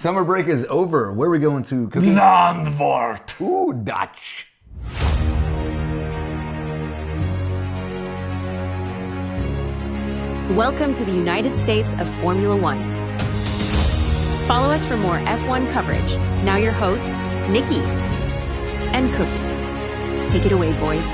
Summer break is over. Where are we going to? Zandvoort. Ooh, Dutch. Welcome to the United States of Formula One. Follow us for more F1 coverage. Now your hosts, Nicky and Cookie. Take it away, boys.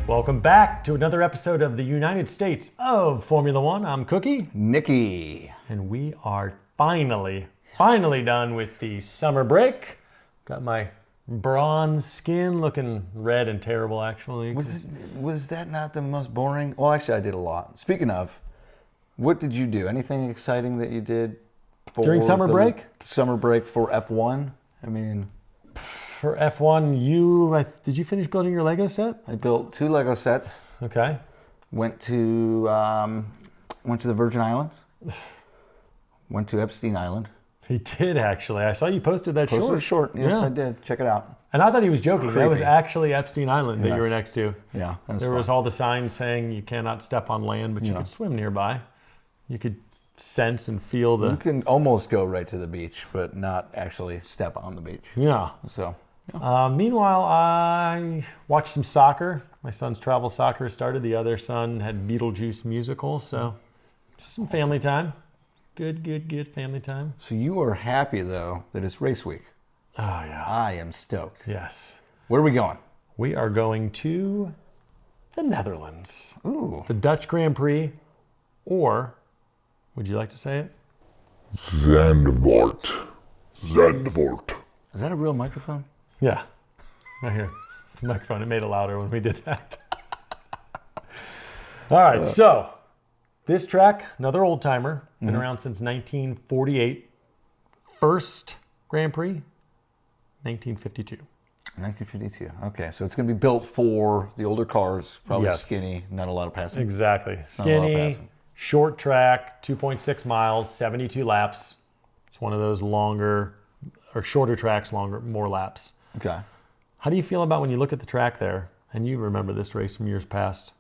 Welcome back to another episode of the United States of Formula One. I'm Cookie. Nicky. And we are finally done with the summer break. Got my bronze skin looking red and terrible, actually. Was that not the most boring? Well, actually, I did a lot. Speaking of, what did you do? Anything exciting that you did During summer break? Summer break for F1? I mean, For F1, did you finish building your Lego set? I built 2 Lego sets. Okay. Went to the Virgin Islands. Went to Epstein Island. He did, actually. I saw you posted that Short. Yes, Yeah. I did. Check it out. And I thought he was joking. Creepy. That was actually Epstein Island that you Yes. were next to. Yeah, There was all the signs saying you cannot step on land, but you could swim nearby. You could sense and feel You the... can almost go right to the beach, but not actually step on the beach. Yeah. So, Meanwhile, I watched some soccer. My son's travel soccer started. The other son had Beetlejuice musical, so just some family time. Good family time. so you are happy though that it's race week. Oh, yeah. I am stoked. Yes. Where are we going? We are going to the Netherlands. Ooh, The Dutch Grand Prix, or, would you like to say it? Zandvoort. Zandvoort. is that a real microphone? Yeah. Right here. The microphone. It made it louder when we did that. All right, so this track, another old timer, been around since 1948. First Grand Prix, 1952. 1952. Okay, so it's going to be built for the older cars, probably Yes. skinny, not a lot of passing. Exactly. Not a lot of Skinny, passing. short track, 2.6 miles, 72 laps. It's one of those longer or shorter tracks, more laps. Okay. How do you feel about when you look at the track there, and you remember this race from years past?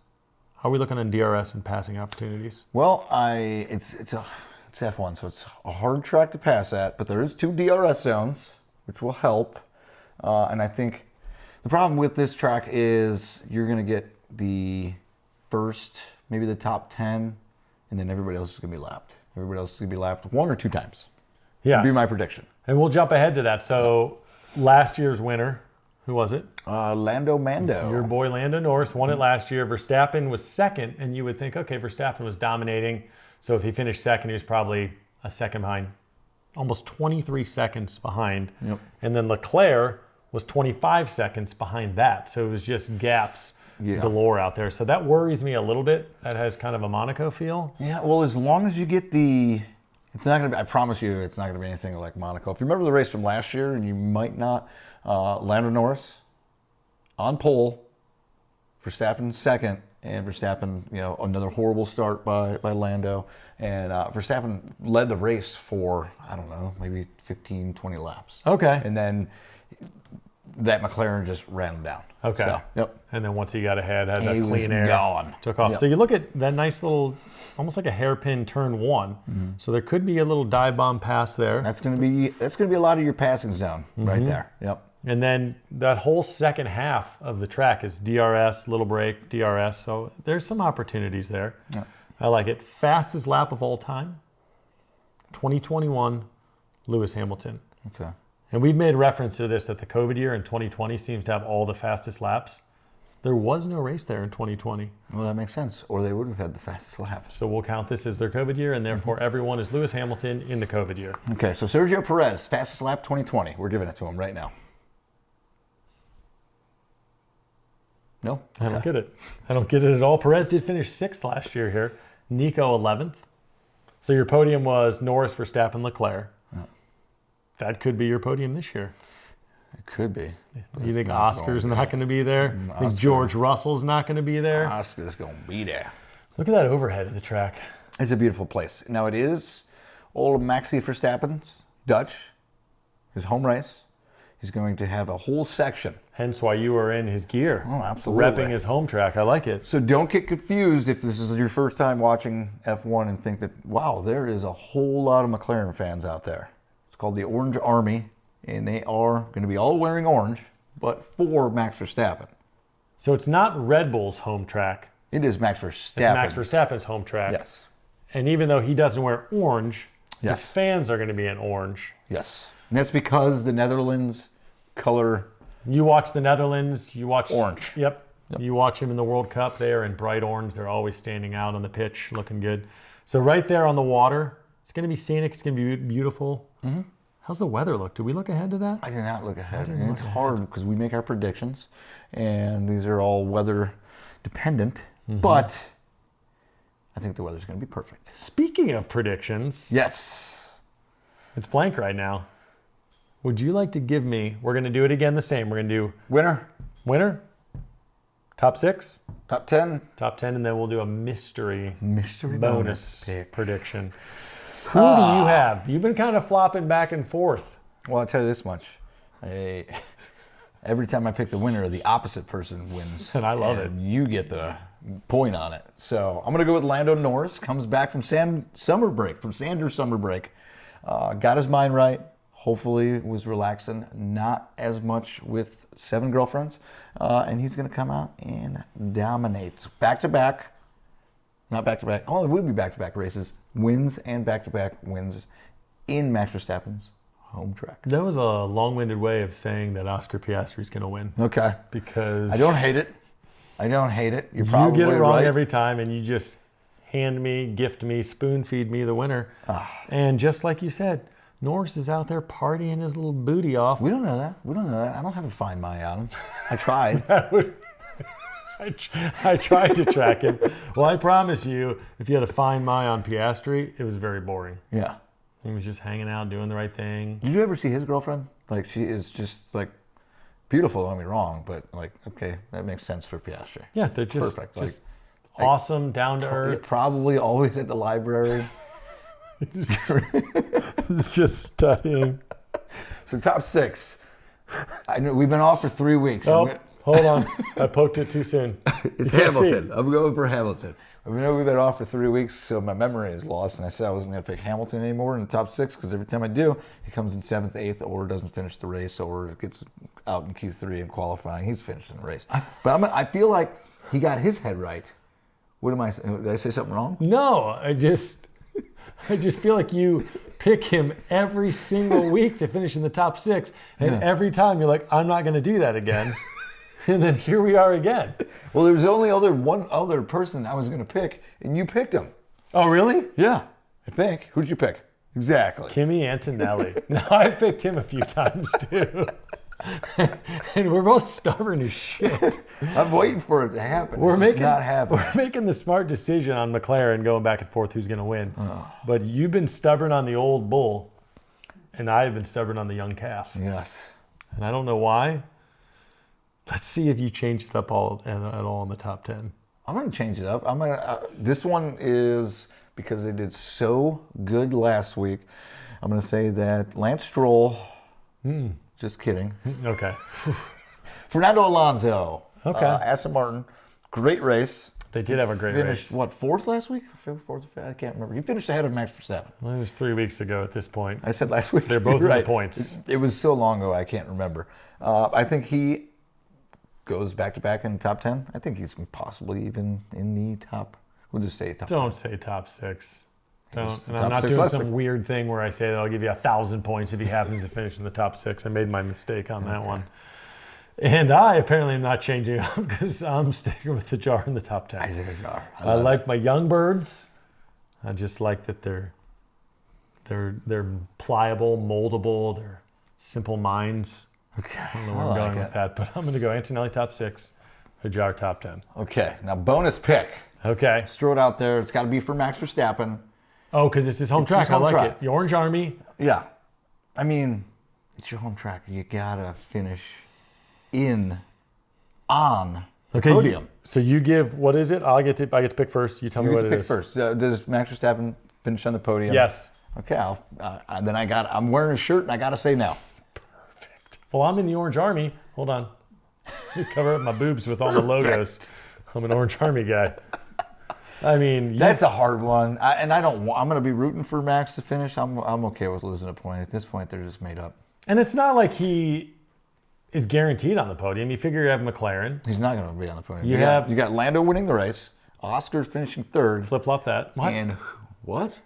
How are we looking on DRS and passing opportunities? Well, it's F1, so it's a hard track to pass at, but there is 2 DRS zones, which will help. And I think the problem with this track is you're going to get the first, maybe the top 10, and then everybody else is going to be lapped. Everybody else is going to be lapped 1 or 2 times. Yeah. That'd be my prediction. And we'll jump ahead to that. So last year's winner, who was it? Lando Mando. Your boy Lando Norris won it last year. Verstappen was second, and you would think, okay, Verstappen was dominating. So if he finished second, he was probably a second behind, almost 23 seconds behind. Yep. And then Leclerc was 25 seconds behind that. So it was just gaps galore out there. So that worries me a little bit. That has kind of a Monaco feel. Yeah, well, as long as you get it's not going to be, I promise you, it's not going to be anything like Monaco. If you remember the race from last year, and you might not, Lando Norris on pole, Verstappen second, and Verstappen, another horrible start by Lando. And Verstappen led the race for, I don't know, maybe 15, 20 laps. Okay. And then that McLaren just ran him down. Okay. So, yep. And then once he got ahead, had that He was clean air. gone. Took off. Yep. So you look at that nice little, almost like a hairpin turn 1. So there could be a little dive bomb pass there. That's going to be a lot of your passing zone right there. Yep. And then that whole second half of the track is DRS, little break, DRS. So there's some opportunities there. Yeah. I like it. Fastest lap of all time, 2021, Lewis Hamilton. Okay. And we've made reference to this that the COVID year in 2020 seems to have all the fastest laps. There was no race there in 2020. Well, that makes sense. Or they would have had the fastest lap. So we'll count this as their COVID year, and therefore everyone is Lewis Hamilton in the COVID year. Okay, so Sergio Perez, fastest lap 2020. We're giving it to him right now. No? I don't get it. I don't get it at all. Perez did finish 6th last year here. Nico 11th. So your podium was Norris, Verstappen, Leclerc. That could be your podium this year. It could be. You think Oscar's not going to be there? Think George Russell's not going to be there? Oscar's going to be there. Look at that overhead of the track. It's a beautiful place. Now, it is old Maxi Verstappen's Dutch, his home race. He's going to have a whole section. Hence why you are in his gear. Oh, absolutely. Repping his home track. I like it. So don't get confused if this is your first time watching F1 and think that, wow, there is a whole lot of McLaren fans out there. It's called the Orange Army, and they are going to be all wearing orange, but for Max Verstappen. So it's not Red Bull's home track. It is Max Verstappen. It's Max Verstappen's home track. Yes. And even though he doesn't wear orange, Yes. his fans are going to be in orange. Yes. And that's because the Netherlands color. You watch the Netherlands, you watch... Orange. Yep. You watch them in the World Cup, they are in bright orange. They're always standing out on the pitch, looking good. So right there on the water, it's going to be scenic, it's going to be beautiful. Mm-hmm. How's the weather look? Did we look ahead to that? I did not look ahead. And it's hard because we make our predictions, and these are all weather dependent. Mm-hmm. But I think the weather's going to be perfect. Speaking of predictions, Yes. it's blank right now. Would you like to give me, we're going to do it again the same. We're going to do Winner, winner, top 6, top 10. top 10, and then we'll do a mystery Bonus pick. prediction. Who do you have? You've been kind of flopping back and forth. Well, I'll tell you this much. Every time I pick the winner, the opposite person wins. And I love it. You get the point on it. So I'm going to go with Lando Norris. Comes back from Sanders summer break. Got his mind right. Hopefully was relaxing. Not as much with 7 girlfriends. And he's going to come out and dominate. Back-to-back. Not back-to-back. Oh, it would be back-to-back races. Wins and back-to-back wins in Max Verstappen's home track. That was a long-winded way of saying that Oscar Piastri's going to win. Okay. Because I don't hate it. You're you probably get it wrong right. every time, and you just hand me, gift me, spoon feed me the winner. And just like you said, Norris is out there partying his little booty off. We don't know that. I don't have a Find My on him. I tried. I tried to track him. Well, I promise you, if you had to find my on Piastri, it was very boring. Yeah. He was just hanging out, doing the right thing. Did you ever see his girlfriend? Like, she is just, like, beautiful, don't get me wrong, but, like, okay, that makes sense for Piastri. Yeah, they're just, perfect. just awesome, down to He's earth. probably always at the library. It's just studying. So, top 6. I know we've been off for 3 weeks. Oh, hold on. I poked it too soon. It's You can't Hamilton. see. I'm going for Hamilton. I know we've been off for 3 weeks, so my memory is lost, and I said I wasn't going to pick Hamilton anymore in the top 6 because every time I do, he comes in 7th, 8th, or doesn't finish the race, or gets out in Q3 in qualifying. He's finishing the race. But I feel like he got his head right. What am I saying? Did I say something wrong? No, I just feel like you pick him every single week to finish in the top 6, and every time you're like, I'm not going to do that again. And then here we are again. Well, there was only one other person I was going to pick, and you picked him. Oh, really? Yeah, I think. Who did you pick? Exactly. Kimi Antonelli. No, I've picked him a few times too. And we're both stubborn as shit. I'm waiting for it to happen. We're It's just not happening. We're making the smart decision on McLaren going back and forth who's going to win. But you've been stubborn on the old bull, and I've been stubborn on the young calf. Yes. And I don't know why. Let's see if you change it up at all in the top 10. I'm going to change it up. This one is because they did so good last week. I'm going to say that Lance Stroll. Just kidding. Okay. Fernando Alonso. Okay. Aston Martin. Great race. They did have a great Finished, race. what, 4th last week? 4th or 5th? I can't remember. He finished ahead of Max Verstappen. Well, it was 3 weeks ago at this point. I said last week. They're both You're in the right. points. It was so long ago, I can't remember. I think he goes back-to-back in the top 10. I think he's possibly even in the top. We'll just say top. Don't say top 6. Don't. And top I'm not 6 doing last some week. weird thing where I say that I'll give you 1,000 points if he happens to finish in the top 6. I made my mistake on that one. And I apparently am not changing up because I'm sticking with the jar in the top 10. I like my young birds. I just like that they're pliable, moldable, they're simple minds. Okay. I don't know where I'm going with that, but I'm going to go Antonelli top 6, Hajar top 10. Okay, now bonus pick. Okay. Let's throw it out there. It's got to be for Max Verstappen. Oh, because it's his home track. his home I like track. it. The Orange Army. Yeah. I mean, it's your home track. You got to finish on the podium. So you give, what is it? I get to pick first. You tell me You what get it to pick is. first. Does Max Verstappen finish on the podium? Yes. Okay, I'm wearing a shirt and I got to say no. Perfect. Well, I'm in the Orange Army. Hold on. Cover up my boobs with all the logos. I'm an Orange Army guy. I mean, That's a hard one. I'm going to be rooting for Max to finish. I'm okay with losing a point. At this point, they're just made up. and it's not like he is guaranteed on the podium. You figure you have McLaren. He's not going to be on the podium. You you got Lando winning the race, Oscar finishing third, Flip-flop that. What? and what?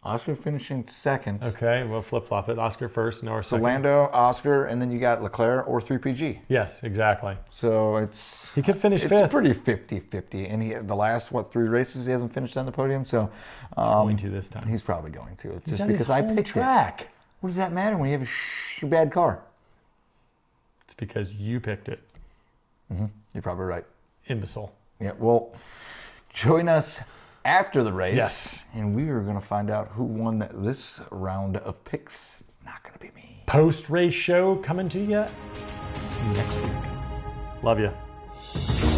Oscar finishing second. Okay, well, flip-flop it. Oscar first, Norris So second. Lando, Oscar, and then you got Leclerc or 3PG. Yes, exactly. So He could finish it's fifth. pretty 50-50. And the last, 3 races he hasn't finished on the podium. So He's going to this time. he's probably going to. He's Just on because his I home picked track. it. What does that matter when you have a bad car? It's because you picked it, You're probably right. imbecile. Yeah, well, join us after the race. Yes. And we are going to find out who won this round of picks. It's not going to be me. Post-race show coming to you next week. Love you.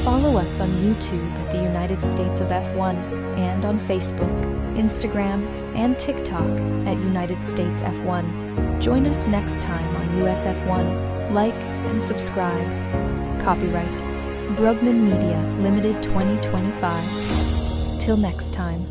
Follow us on YouTube at the United States of F1 and on Facebook, Instagram, and TikTok at United States F1. Join us next time on USF1. Like and subscribe. Copyright Brugman Media Limited 2025. Till next time.